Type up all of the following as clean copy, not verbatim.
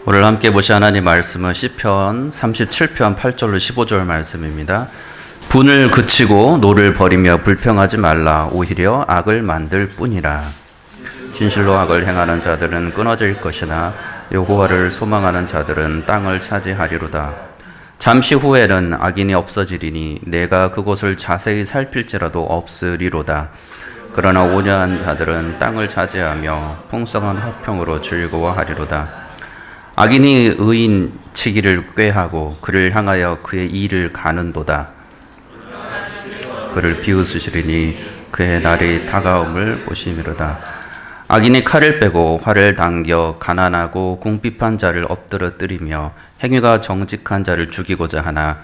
오늘 함께 보실 하나님 말씀은 시편 37편 8절로 15절 말씀입니다. 분을 그치고 노를 버리며 불평하지 말라. 오히려 악을 만들 뿐이라. 진실로 악을 행하는 자들은 끊어질 것이나 여호와를 소망하는 자들은 땅을 차지하리로다. 잠시 후에는 악인이 없어지리니 내가 그곳을 자세히 살필지라도 없으리로다. 그러나 온유한 자들은 땅을 차지하며 풍성한 화평으로 즐거워하리로다. 악인이 의인 치기를 꾀하고 그를 향하여 그의 일을 가는도다. 그를 비웃으시리니 그의 날이 다가옴을 보심이로다. 악인이 칼을 빼고 활을 당겨 가난하고 궁핍한 자를 엎드러뜨리며 행위가 정직한 자를 죽이고자 하나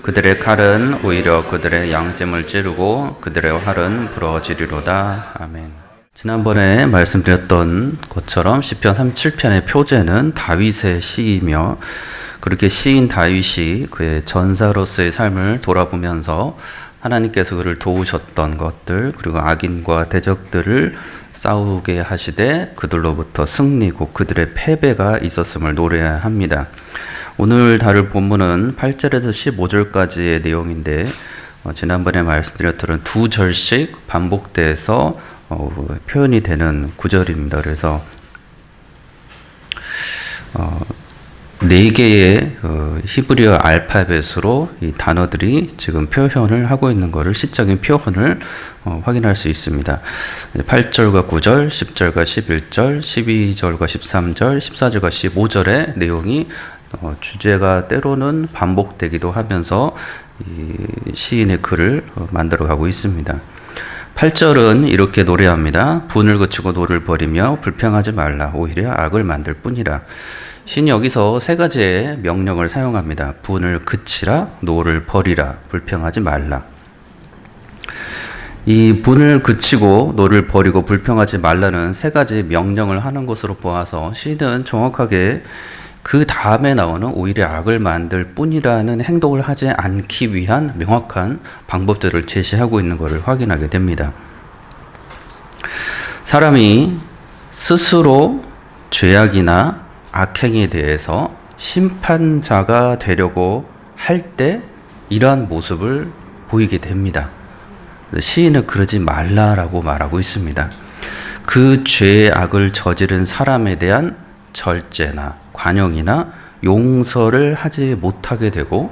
그들의 칼은 오히려 그들의 양심을 찌르고 그들의 활은 부러지리로다. 아멘. 지난번에 말씀드렸던 것처럼 시편 37편의 표제는 다윗의 시이며 그렇게 시인 다윗이 그의 전사로서의 삶을 돌아보면서 하나님께서 그를 도우셨던 것들 그리고 악인과 대적들을 싸우게 하시되 그들로부터 승리고 그들의 패배가 있었음을 노래합니다. 오늘 다룰 본문은 8절에서 15절까지의 내용인데 지난번에 말씀드렸던 두 절씩 반복돼서 표현이 되는 구절입니다. 그래서 4개의 히브리어 알파벳으로 이 단어들이 지금 표현을 하고 있는 것을 시적인 표현을 확인할 수 있습니다. 8절과 9절, 10절과 11절, 12절과 13절, 14절과 15절의 내용이 주제가 때로는 반복되기도 하면서 이 시인의 글을 만들어가고 있습니다. 8절은 이렇게 노래합니다. 분을 그치고 노를 버리며 불평하지 말라. 오히려 악을 만들 뿐이라. 시인이 여기서 세 가지의 명령을 사용합니다. 분을 그치라, 노를 버리라, 불평하지 말라. 이 분을 그치고 노를 버리고 불평하지 말라는 세 가지 명령을 하는 것으로 보아서 시인은 정확하게 그 다음에 나오는 오히려 악을 만들 뿐이라는 행동을 하지 않기 위한 명확한 방법들을 제시하고 있는 것을 확인하게 됩니다. 사람이 스스로 죄악이나 악행에 대해서 심판자가 되려고 할 때 이러한 모습을 보이게 됩니다. 시인은 그러지 말라라고 말하고 있습니다. 그 죄의 악을 저지른 사람에 대한 절제나 관용이나 용서를 하지 못하게 되고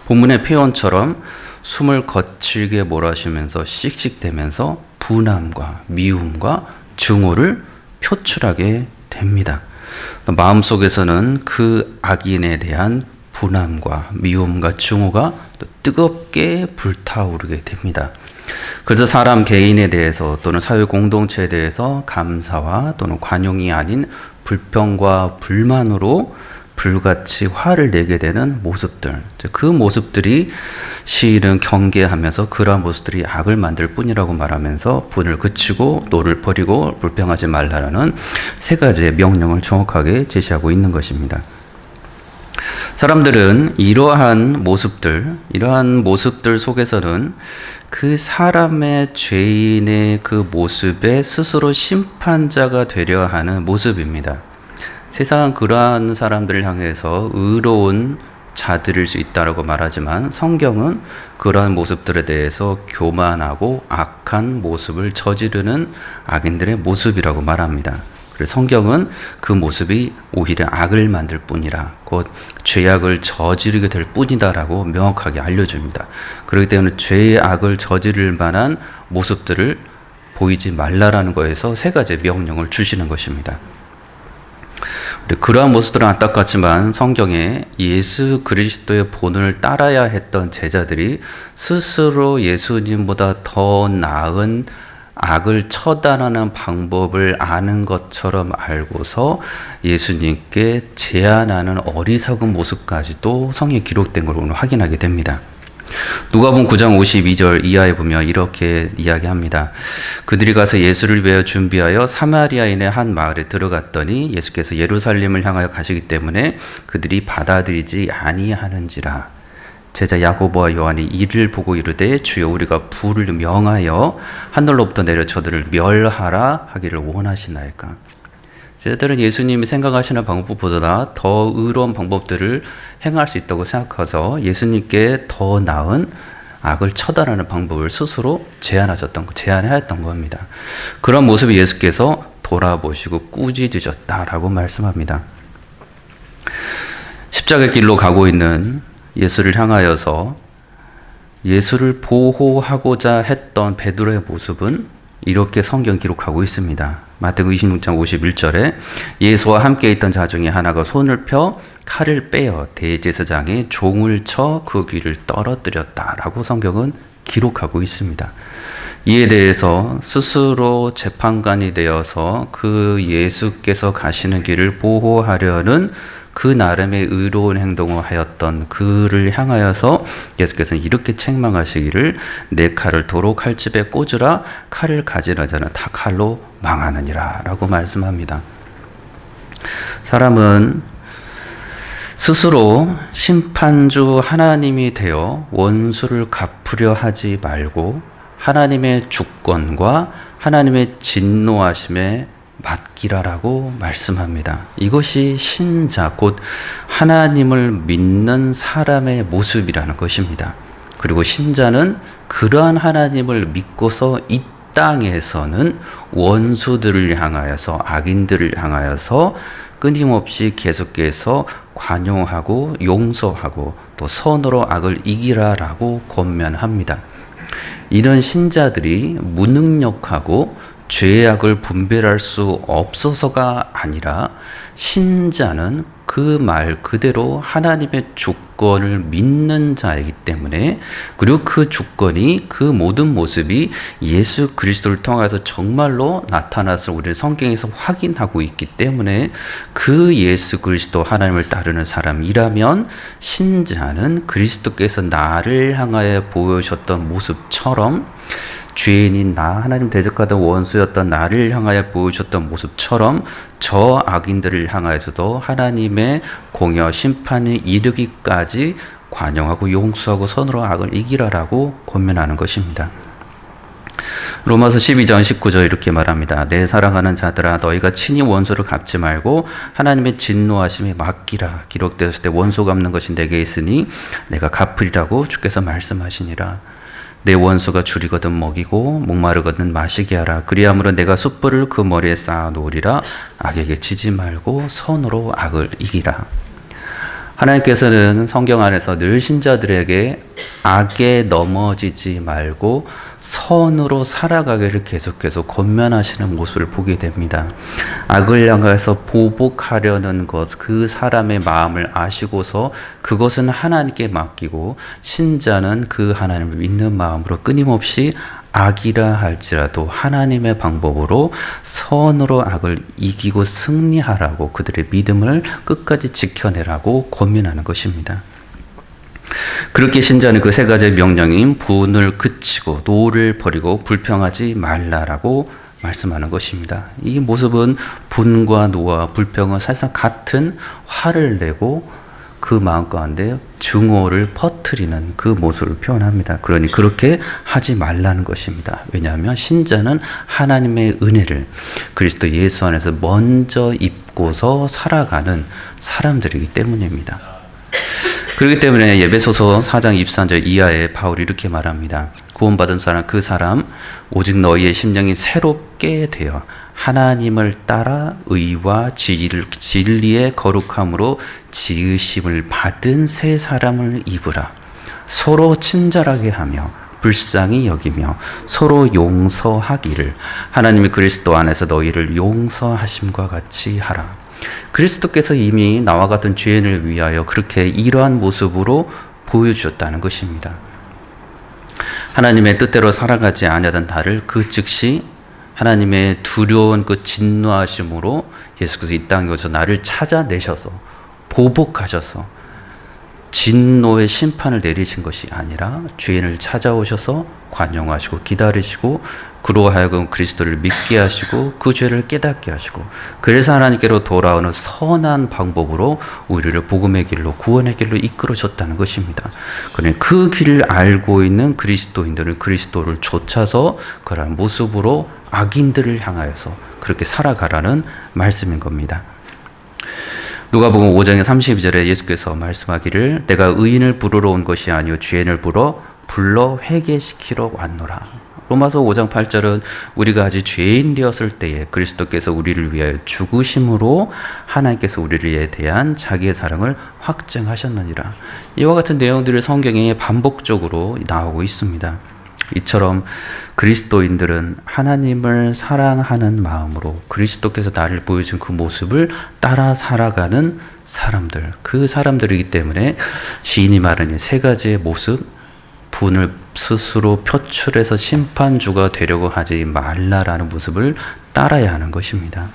본문의 표현처럼 숨을 거칠게 몰아쉬면서 씩씩대면서 분함과 미움과 증오를 표출하게 됩니다. 마음속에서는 그 악인에 대한 분함과 미움과 증오가 뜨겁게 불타오르게 됩니다. 그래서 사람 개인에 대해서 또는 사회 공동체에 대해서 감사와 또는 관용이 아닌 불평과 불만으로 불같이 화를 내게 되는 모습들, 그 모습들이 시인은 경계하면서 그러한 모습들이 악을 만들 뿐이라고 말하면서 분을 그치고 노를 버리고 불평하지 말라는 세 가지의 명령을 정확하게 제시하고 있는 것입니다. 사람들은 이러한 모습들 속에서는 그 사람의 죄인의 그 모습에 스스로 심판자가 되려 하는 모습입니다. 세상은 그러한 사람들을 향해서 의로운 자들일 수 있다고 말하지만 성경은 그러한 모습들에 대해서 교만하고 악한 모습을 저지르는 악인들의 모습이라고 말합니다. 그래서 성경은 그 모습이 오히려 악을 만들 뿐이라 곧 죄악을 저지르게 될 뿐이다라고 명확하게 알려줍니다. 그렇기 때문에 죄의 악을 저지를 만한 모습들을 보이지 말라라는 거에서 세 가지 명령을 주시는 것입니다. 그러한 모습들은 안타깝지만 성경에 예수 그리스도의 본을 따라야 했던 제자들이 스스로 예수님보다 더 나은 악을 처단하는 방법을 아는 것처럼 알고서 예수님께 제안하는 어리석은 모습까지도 성경에 기록된 걸 오늘 확인하게 됩니다. 누가복음 9장 52절 이하에 보면 이렇게 이야기합니다. 그들이 가서 예수를 위하여 준비하여 사마리아인의 한 마을에 들어갔더니 예수께서 예루살렘을 향하여 가시기 때문에 그들이 받아들이지 아니하는지라. 제자 야고보와 요한이 이를 보고 이르되 주여 우리가 불을 명하여 하늘로부터 내려 저들을 멸하라 하기를 원하시나이까. 저희들은 예수님이 생각하시는 방법보다 더 의로운 방법들을 행할 수 있다고 생각해서 예수님께 더 나은 악을 처단하는 방법을 스스로 제안하였던 겁니다. 그런 모습을 예수께서 돌아보시고 꾸짖으셨다라고 말씀합니다. 십자가 길로 가고 있는 예수를 향하여서 예수를 보호하고자 했던 베드로의 모습은 이렇게 성경 기록하고 있습니다. 마태복음 26장 51절에 예수와 함께 있던 자 중에 하나가 손을 펴 칼을 빼어 대제사장의 종을 쳐 그 귀를 떨어뜨렸다라고 성경은 기록하고 있습니다. 이에 대해서 스스로 재판관이 되어서 그 예수께서 가시는 길을 보호하려는 그 나름의 의로운 행동을 하였던 그를 향하여서 예수께서는 이렇게 책망하시기를 내 칼을 도로 칼집에 꽂으라 칼을 가지는 자는 다 칼로 망하느니라 라고 말씀합니다. 사람은 스스로 심판주 하나님이 되어 원수를 갚으려 하지 말고 하나님의 주권과 하나님의 진노하심에 맡기라라고 말씀합니다. 이것이 신자 곧 하나님을 믿는 사람의 모습이라는 것입니다. 그리고 신자는 그러한 하나님을 믿고서 이 땅에서는 원수들을 향하여서 악인들을 향하여서 끊임없이 계속해서 관용하고 용서하고 또 선으로 악을 이기라라고 권면합니다. 이런 신자들이 무능력하고 죄악을 분별할 수 없어서가 아니라 신자는 그 말 그대로 하나님의 주권을 믿는 자이기 때문에 그리고 그 주권이 그 모든 모습이 예수 그리스도를 통해서 정말로 나타났을 우리는 성경에서 확인하고 있기 때문에 그 예수 그리스도 하나님을 따르는 사람이라면 신자는 그리스도께서 나를 향하여 보여주셨던 모습처럼 죄인인 나 하나님 대적하던 원수였던 나를 향하여 보여주셨던 모습처럼 저 악인들을 향하여서도 하나님의 공여 심판이 이르기까지 관용하고 용서하고 선으로 악을 이기라라고 권면하는 것입니다. 로마서 12장 19절 이렇게 말합니다. 내 사랑하는 자들아 너희가 친히 원수를 갚지 말고 하나님의 진노하심에 맡기라. 기록되었을 때 원수 갚는 것이 내게 있으니 내가 갚으리라고 주께서 말씀하시니라. 내 원수가 줄이거든 먹이고 목마르거든 마시게 하라. 그리함으로 내가 숯불을 그 머리에 쌓아 놓으리라. 악에게 지지 말고 선으로 악을 이기라. 하나님께서는 성경 안에서 늘 신자들에게 악에 넘어지지 말고 선으로 살아가기를 계속해서 권면하시는 모습을 보게 됩니다. 악을 향해서 보복하려는 것, 그 사람의 마음을 아시고서 그것은 하나님께 맡기고 신자는 그 하나님을 믿는 마음으로 끊임없이 악이라 할지라도 하나님의 방법으로 선으로 악을 이기고 승리하라고 그들의 믿음을 끝까지 지켜내라고 권면하는 것입니다. 그렇게 신자는 그 세 가지의 명령인 분을 그치고 노를 버리고 불평하지 말라라고 말씀하는 것입니다. 이 모습은 분과 노와 불평은 사실상 같은 화를 내고 그 마음 가운데 증오를 퍼뜨리는 그 모습을 표현합니다. 그러니 그렇게 하지 말라는 것입니다. 왜냐하면 신자는 하나님의 은혜를 그리스도 예수 안에서 먼저 입고서 살아가는 사람들이기 때문입니다. 그렇기 때문에 에베소서 4장 23절 이하에 바울이 이렇게 말합니다. 구원받은 사람 그 사람 오직 너희의 심령이 새롭게 되어 하나님을 따라 의와 진리의 거룩함으로 지으심을 받은 새 사람을 입으라. 서로 친절하게 하며 불쌍히 여기며 서로 용서하기를 하나님이 그리스도 안에서 너희를 용서하심과 같이 하라. 그리스도께서 이미 나와 같은 죄인을 위하여 그렇게 이러한 모습으로 보여주셨다는 것입니다. 하나님의 뜻대로 살아가지 아니하던 나를 그 즉시 하나님의 두려운 그 진노하심으로 예수께서 이 땅에 오셔서 나를 찾아내셔서 보복하셔서 진노의 심판을 내리신 것이 아니라 죄인을 찾아오셔서 관용하시고 기다리시고 그로 하여금 그리스도를 믿게 하시고 그 죄를 깨닫게 하시고 그래서 하나님께로 돌아오는 선한 방법으로 우리를 복음의 길로 구원의 길로 이끌어줬다는 것입니다. 그러니 그 길을 알고 있는 그리스도인들은 그리스도를 좇아서 그러한 모습으로 악인들을 향하여서 그렇게 살아가라는 말씀인 겁니다. 누가복음 5장 32절에 예수께서 말씀하기를 내가 의인을 부르러 온 것이 아니요 죄인을 불러 회개시키러 왔노라. 로마서 5장 8절은 우리가 아직 죄인 되었을 때에 그리스도께서 우리를 위하여 죽으심으로 하나님께서 우리에 대한 자기의 사랑을 확증하셨느니라. 이와 같은 내용들이 성경에 반복적으로 나오고 있습니다. 이처럼 그리스도인들은 하나님을 사랑하는 마음으로 그리스도께서 나를 보여준 그 모습을 따라 살아가는 사람들, 그 사람들이기 때문에 시인이 말하는 세 가지의 모습, 분을 스스로 표출해서 심판주가 되려고 하지 말라라는 모습을 따라야 하는 것입니다.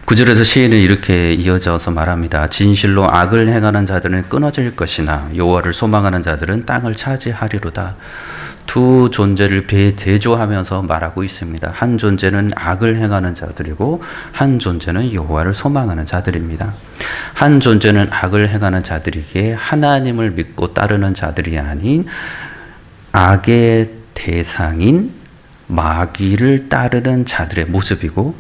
9절에서 시인은 이렇게 이어져서 말합니다. 진실로 악을 행하는 자들은 끊어질 것이나 여호와를 소망하는 자들은 땅을 차지하리로다. 두 존재를 대조하면서 말하고 있습니다. 한 존재는 악을 행하는 자들이고 한 존재는 여호와를 소망하는 자들입니다. 한 존재는 악을 행하는 자들이기에 하나님을 믿고 따르는 자들이 아닌 악의 대상인 마귀를 따르는 자들의 모습이고,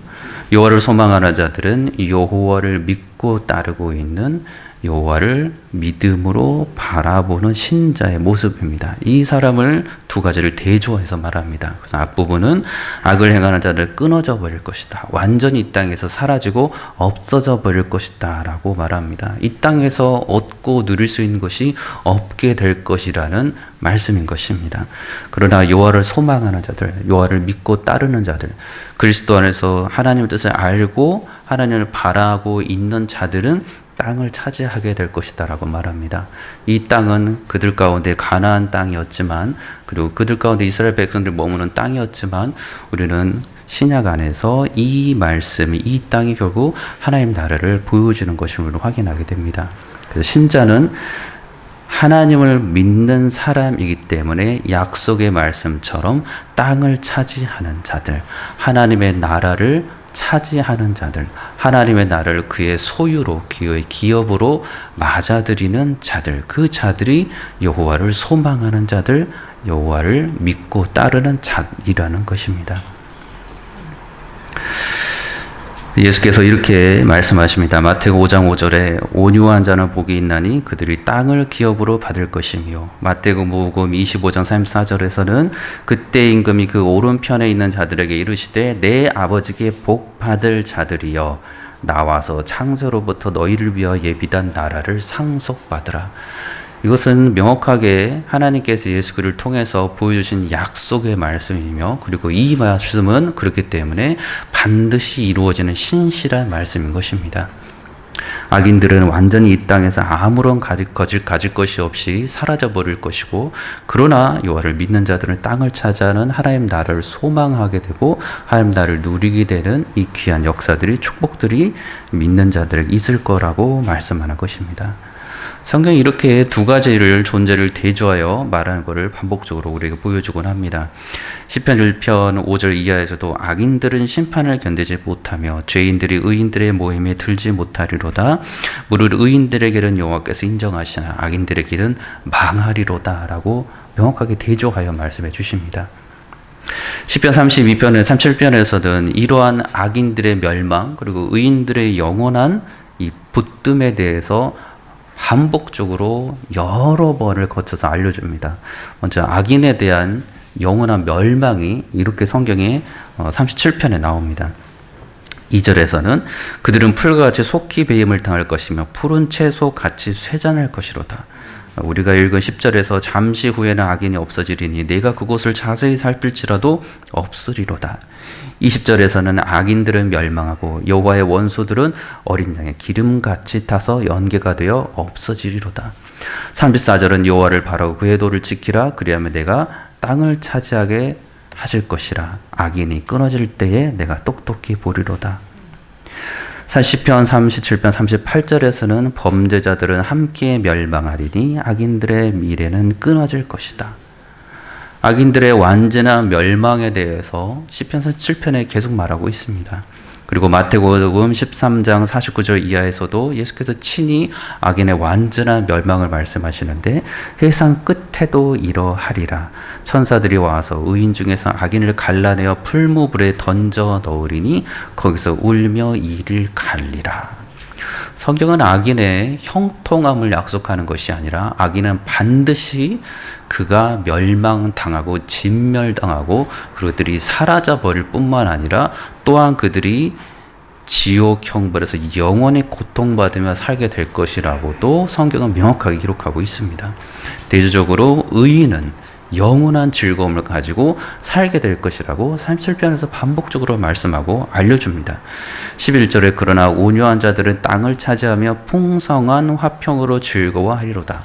여호와를 소망하는 자들은 여호와를 믿고 따르고 있는 여호와를 믿음으로 바라보는 신자의 모습입니다. 이 사람을 두 가지를 대조해서 말합니다. 그래서 앞부분은 악을 행하는 자를 끊어져 버릴 것이다. 완전히 이 땅에서 사라지고 없어져 버릴 것이다 라고 말합니다. 이 땅에서 얻고 누릴 수 있는 것이 없게 될 것이라는 말씀인 것입니다. 그러나 여호와를 소망하는 자들, 여호와를 믿고 따르는 자들, 그리스도 안에서 하나님의 뜻을 알고 하나님을 바라고 있는 자들은 땅을 차지하게 될 것이다 라고 말합니다. 이 땅은 그들 가운데 가나안 땅이었지만, 그리고 그들 가운데 이스라엘 백성들이 머무는 땅이었지만, 우리는 신약 안에서 이 말씀이, 이 땅이 결국 하나님 나라를 보여주는 것임을 확인하게 됩니다. 그래서 신자는 하나님을 믿는 사람이기 때문에 약속의 말씀처럼 땅을 차지하는 자들, 하나님의 나라를 차지하는 자들, 하나님의 나라를 그의 소유로, 그의 기업으로 맞아들이는 자들, 그 자들이 여호와를 소망하는 자들, 여호와를 믿고 따르는 자이라는 것입니다. 예수께서 이렇게 말씀하십니다. 마태복음 5장 5절에 온유한 자는 복이 있나니 그들이 땅을 기업으로 받을 것이며, 마태복음 25장 34절에서는 그때 임금이 그 오른편에 있는 자들에게 이르시되 내 아버지께 복 받을 자들이여 나와서 창세로부터 너희를 위하여 예비한 나라를 상속받으라. 이것은 명확하게 하나님께서 예수 그리스도를 통해서 보여주신 약속의 말씀이며, 그리고 이 말씀은 그렇기 때문에 반드시 이루어지는 신실한 말씀인 것입니다. 악인들은 완전히 이 땅에서 아무런 가질 것이 없이 사라져버릴 것이고, 그러나 여호와를 믿는 자들은 땅을 차지하는 하나님 나라를 소망하게 되고 하나님 나라를 누리게 되는 이 귀한 역사들이, 축복들이 믿는 자들에게 있을 거라고 말씀하는 것입니다. 성경이 이렇게 두 가지를 존재를 대조하여 말하는 것을 반복적으로 우리에게 보여주곤 합니다. 시편 1편 5절 이하에서도 악인들은 심판을 견디지 못하며 죄인들이 의인들의 모임에 들지 못하리로다. 무릇 의인들에게는 여호와께서 인정하시나 악인들의 길은 망하리로다 라고 명확하게 대조하여 말씀해 주십니다. 시편 32편에 37편에서는 이러한 악인들의 멸망, 그리고 의인들의 영원한 이 붙듦에 대해서 반복적으로 여러 번을 거쳐서 알려줍니다. 먼저 악인에 대한 영원한 멸망이 이렇게 성경에 37편에 나옵니다. 2절에서는 그들은 풀과 같이 속히 배임을 당할 것이며 푸른 채소 같이 쇠잔할 것이로다. 우리가 읽은 10절에서 잠시 후에는 악인이 없어지리니 내가 그곳을 자세히 살필지라도 없으리로다. 20절에서는 악인들은 멸망하고 여호와의 원수들은 어린 양의 기름같이 타서 연계가 되어 없어지리로다. 34절은 여호와를 바라고 그의 도를 지키라. 그리하면 내가 땅을 차지하게 하실 것이라. 악인이 끊어질 때에 내가 똑똑히 보리로다. 시편 37편 38절에서는 범죄자들은 함께 멸망하리니 악인들의 미래는 끊어질 것이다. 악인들의 완전한 멸망에 대해서 시편 37편에 계속 말하고 있습니다. 그리고 마태복음 13장 49절 이하에서도 예수께서 친히 악인의 완전한 멸망을 말씀하시는데 세상 끝에도 이러하리라. 천사들이 와서 의인 중에서 악인을 갈라내어 풀무불에 던져 넣으리니 거기서 울며 이를 갈리라. 성경은 악인의 형통함을 약속하는 것이 아니라 악인은 반드시 그가 멸망당하고 진멸당하고 그들이 사라져버릴 뿐만 아니라 또한 그들이 지옥 형벌에서 영원히 고통받으며 살게 될 것이라고도 성경은 명확하게 기록하고 있습니다. 대조적으로 의인은 영원한 즐거움을 가지고 살게 될 것이라고 37편에서 반복적으로 말씀하고 알려줍니다. 11절에 그러나 온유한 자들은 땅을 차지하며 풍성한 화평으로 즐거워하리로다.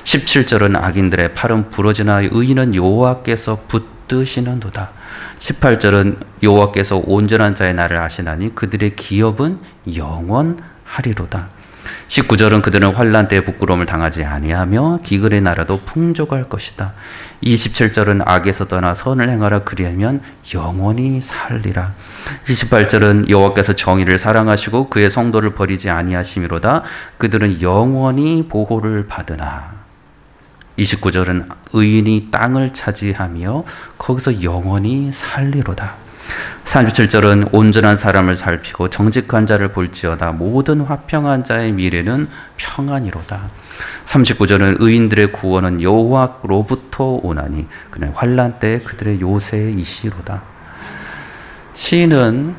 17절은 악인들의 팔은 부러지나 의인은 여호와께서 붙드시는도다. 18절은 여호와께서 온전한 자의 날을 아시나니 그들의 기업은 영원하리로다. 19절은 그들은 환난 때에 부끄러움을 당하지 아니하며 기근의 나라도 풍족할 것이다. 27절은 악에서 떠나 선을 행하라 그리하면 영원히 살리라. 28절은 여호와께서 정의를 사랑하시고 그의 성도를 버리지 아니하심이로다. 그들은 영원히 보호를 받으나. 29절은 의인이 땅을 차지하며 거기서 영원히 살리로다. 37절은 온전한 사람을 살피고 정직한 자를 볼지어다. 모든 화평한 자의 미래는 평안이로다. 39절은 의인들의 구원은 여호와로부터 오나니 그는 환난 때 그들의 요새이시로다. 시인은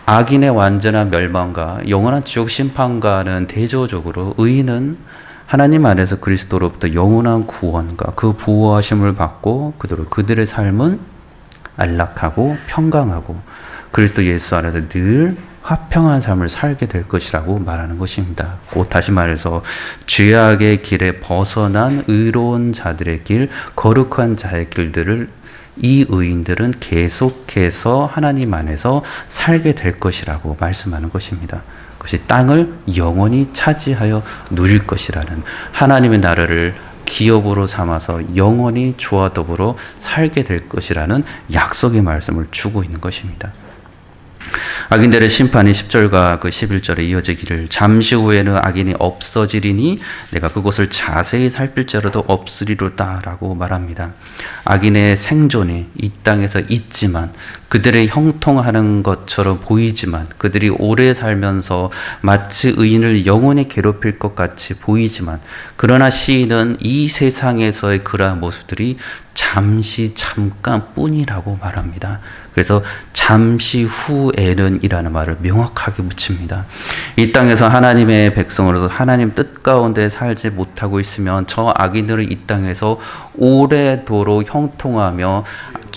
악인의 완전한 멸망과 영원한 지옥 심판과는 대조적으로 의인은 하나님 안에서 그리스도로부터 영원한 구원과 그 보호하심을 받고 그들의 삶은 안락하고 평강하고 그리스도 예수 안에서 늘 화평한 삶을 살게 될 것이라고 말하는 것입니다. 곧 다시 말해서 죄악의 길에 벗어난 의로운 자들의 길, 거룩한 자의 길들을 이 의인들은 계속해서 하나님 안에서 살게 될 것이라고 말씀하는 것입니다. 그것이 땅을 영원히 차지하여 누릴 것이라는 하나님의 나라를 기업으로 삼아서 영원히 주와 더불어 살게 될 것이라는 약속의 말씀을 주고 있는 것입니다. 악인들의 심판이 10절과 그 11절에 이어지기를 잠시 후에는 악인이 없어지리니 내가 그곳을 자세히 살필지라도 없으리로다 라고 말합니다. 악인의 생존이 이 땅에서 있지만 그들의 형통하는 것처럼 보이지만 그들이 오래 살면서 마치 의인을 영원히 괴롭힐 것 같이 보이지만 그러나 시인은 이 세상에서의 그러한 모습들이 잠깐뿐이라고 말합니다. 그래서 잠시 후에는 이라는 말을 명확하게 붙입니다. 이 땅에서 하나님의 백성으로서 하나님 뜻 가운데 살지 못하고 있으면 저 악인들은 이 땅에서 오래도록 형통하며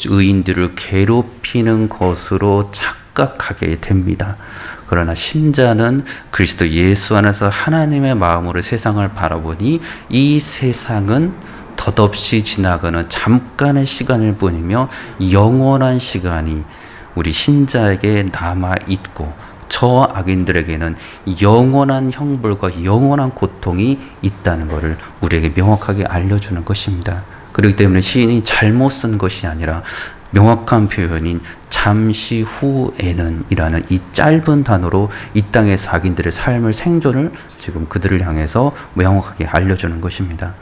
의인들을 괴롭히는 것으로 착각하게 됩니다. 그러나 신자는 그리스도 예수 안에서 하나님의 마음으로 세상을 바라보니 이 세상은 덧없이 지나가는 잠깐의 시간일 뿐이며 영원한 시간이 우리 신자에게 남아있고 저 악인들에게는 영원한 형벌과 영원한 고통이 있다는 것을 우리에게 명확하게 알려주는 것입니다. 그렇기 때문에 시인이 잘못 쓴 것이 아니라 명확한 표현인 잠시 후에는 이라는 이 짧은 단어로 이 땅의 악인들의 삶을 생존을 지금 그들을 향해서 명확하게 알려주는 것입니다.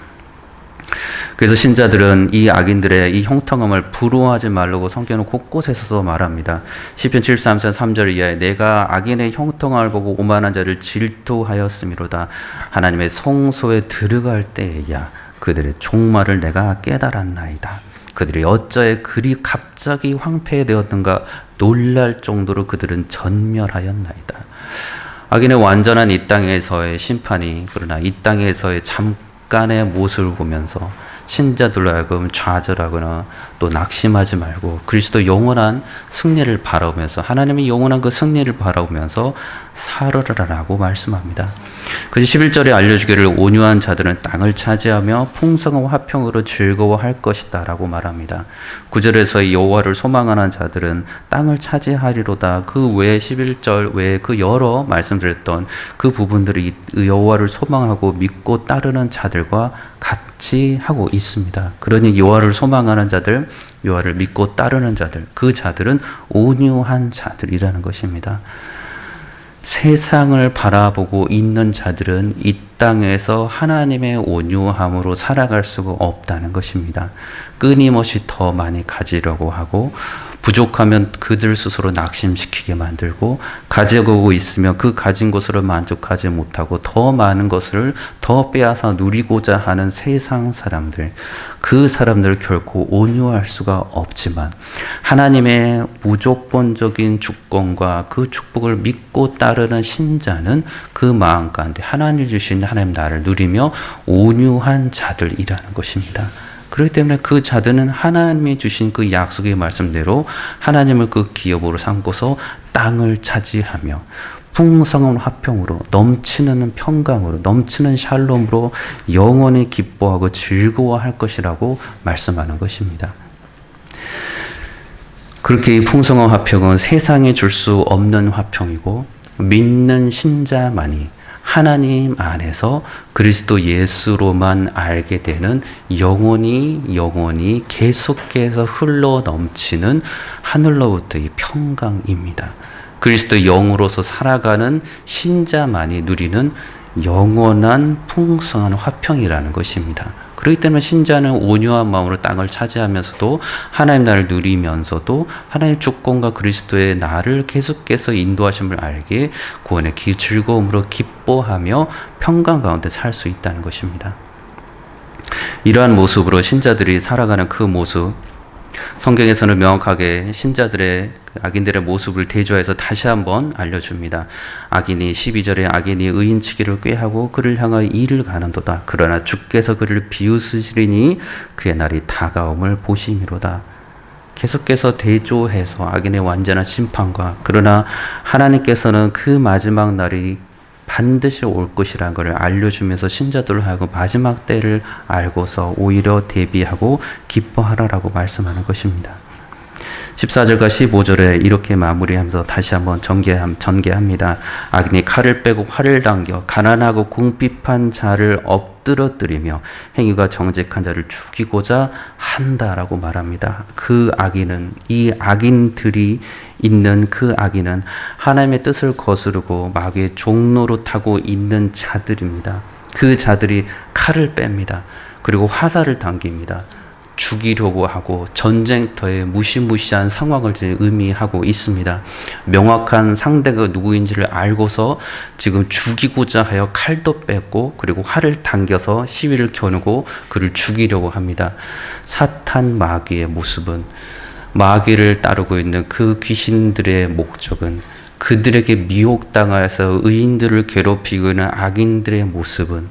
그래서 신자들은 이 악인들의 이 형통함을 부러워하지 말라고 성경은 곳곳에서 말합니다. 시편 73편 3절 이하에 내가 악인의 형통함을 보고 오만한 자를 질투하였음이로다. 하나님의 성소에 들어갈 때에야 그들의 종말을 내가 깨달았나이다. 그들이 어찌하여 그리 갑자기 황폐되었는가 놀랄 정도로 그들은 전멸하였나이다. 악인의 완전한 이 땅에서의 심판이 그러나 이 땅에서의 잠깐의 모습을 보면서 신자들로 하여금 좌절하거나 또 낙심하지 말고 그리스도 영원한 승리를 바라보면서 하나님의 영원한 그 승리를 바라보면서 살으라라고 말씀합니다. 그 11절에 알려주기를 온유한 자들은 땅을 차지하며 풍성한 화평으로 즐거워할 것이다 라고 말합니다. 9절에서 여호와를 소망하는 자들은 땅을 차지하리로다. 그 외에 11절 외에 그 여러 말씀드렸던 그 부분들이 여호와를 소망하고 믿고 따르는 자들과 같이 하고 있습니다. 그러니 여호와를 소망하는 자들, 여호와를 믿고 따르는 자들, 그 자들은 온유한 자들이라는 것입니다. 세상을 바라보고 있는 자들은 이 땅에서 하나님의 온유함으로 살아갈 수가 없다는 것입니다. 끊임없이 더 많이 가지려고 하고 부족하면 그들 스스로 낙심시키게 만들고 가지고 있으면 그 가진 것으로 만족하지 못하고 더 많은 것을 더 빼앗아 누리고자 하는 세상 사람들, 그 사람들을 결코 온유할 수가 없지만 하나님의 무조건적인 주권과 그 축복을 믿고 따르는 신자는 그 마음 가운데 하나님 주신 하나님 나를 누리며 온유한 자들이라는 것입니다. 그렇기 때문에 그 자들은 하나님이 주신 그 약속의 말씀대로 하나님을 그 기업으로 삼고서 땅을 차지하며 풍성한 화평으로 넘치는 평강으로 넘치는 샬롬으로 영원히 기뻐하고 즐거워할 것이라고 말씀하는 것입니다. 그렇게 이 풍성한 화평은 세상에 줄 수 없는 화평이고 믿는 신자만이 하나님 안에서 그리스도 예수로만 알게 되는 영원히 계속해서 흘러 넘치는 하늘로부터의 평강입니다. 그리스도 영으로서 살아가는 신자만이 누리는 영원한 풍성한 화평이라는 것입니다. 그렇기 때문에 신자는 온유한 마음으로 땅을 차지하면서도 하나님 나를 누리면서도 하나님 주권과 그리스도의 나를 계속해서 인도하심을 알게 구원의 즐거움으로 기뻐하며 평강 가운데 살 수 있다는 것입니다. 이러한 모습으로 신자들이 살아가는 그 모습, 성경에서는 명확하게 신자들의 악인들의 모습을 대조해서 다시 한번 알려줍니다. 악인이 12절에 악인이 의인치기를 꾀하고 그를 향하여 이를 가는도다. 그러나 주께서 그를 비웃으시리니 그의 날이 다가옴을 보심이로다. 계속해서 대조해서 악인의 완전한 심판과 그러나 하나님께서는 그 마지막 날이 반드시 올 것이라는 것을 알려주면서 신자들을 하고 마지막 때를 알고서 오히려 대비하고 기뻐하라라고 말씀하는 것입니다. 14절과 15절에 이렇게 마무리하면서 다시 한번 전개합니다. 악인이 칼을 빼고 활을 당겨 가난하고 궁핍한 자를 엎드러뜨리며 행위가 정직한 자를 죽이고자 한다라고 말합니다. 그 악인은 이 악인들이 있는 그 악인은 하나님의 뜻을 거스르고 마귀의 종로로 타고 있는 자들입니다. 그 자들이 칼을 뺍니다. 그리고 화살을 당깁니다. 죽이려고 하고 전쟁터에 무시무시한 상황을 의미하고 있습니다. 명확한 상대가 누구인지를 알고서 지금 죽이고자 하여 칼도 뺐고 그리고 활을 당겨서 시위를 겨누고 그를 죽이려고 합니다. 사탄 마귀의 모습은 마귀를 따르고 있는 그 귀신들의 목적은 그들에게 미혹당하여서 의인들을 괴롭히고 있는 악인들의 모습은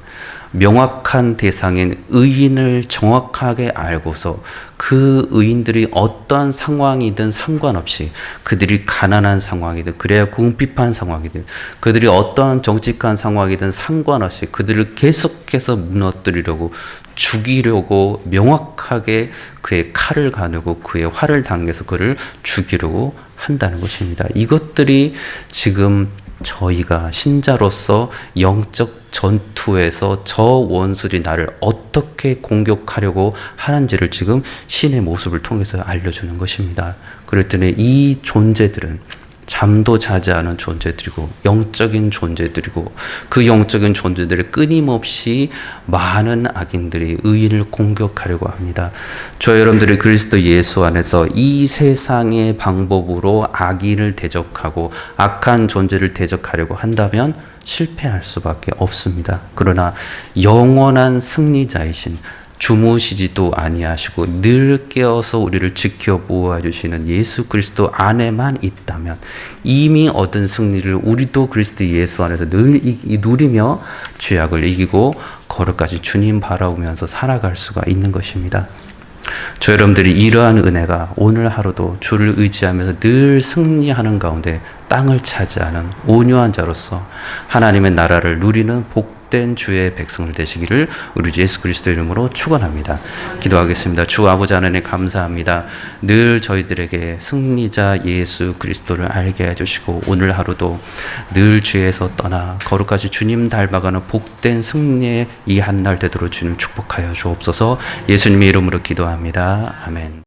명확한 대상인 의인을 정확하게 알고서 그 의인들이 어떠한 상황이든 상관없이 그들이 가난한 상황이든 그래야 궁핍한 상황이든 그들이 어떠한 정직한 상황이든 상관없이 그들을 계속해서 무너뜨리려고 죽이려고 명확하게 그의 칼을 가누고 그의 활을 당겨서 그를 죽이려고 한다는 것입니다. 이것들이 지금 저희가 신자로서 영적 전투에서 저 원수들이 나를 어떻게 공격하려고 하는지를 지금 신의 모습을 통해서 알려주는 것입니다. 그랬더니 이 존재들은 잠도 자지 않은 존재들이고 영적인 존재들이고 그 영적인 존재들이 끊임없이 많은 악인들이 의인을 공격하려고 합니다. 저 여러분들이 그리스도 예수 안에서 이 세상의 방법으로 악인을 대적하고 악한 존재를 대적하려고 한다면 실패할 수밖에 없습니다. 그러나 영원한 승리자이신 주무시지도 아니하시고 늘 깨어서 우리를 지켜 보호해 주시는 예수 그리스도 안에만 있다면 이미 얻은 승리를 우리도 그리스도 예수 안에서 늘 누리며 죄악을 이기고 거룩까지 주님 바라보면서 살아갈 수가 있는 것입니다. 저 여러분들이 이러한 은혜가 오늘 하루도 주를 의지하면서 늘 승리하는 가운데 땅을 차지하는 온유한 자로서 하나님의 나라를 누리는 복된 주의 백성을 되시기를 우리 주 예수 그리스도 이름으로 축원합니다. 기도하겠습니다. 주 아버지 하나님 감사합니다. 늘 저희들에게 승리자 예수 그리스도를 알게 해주시고 오늘 하루도 늘 죄에서 떠나 거룩하신 주님 닮아가는 복된 승리의 이 한 날 되도록 주님 축복하여 주옵소서. 예수님의 이름으로 기도합니다. 아멘.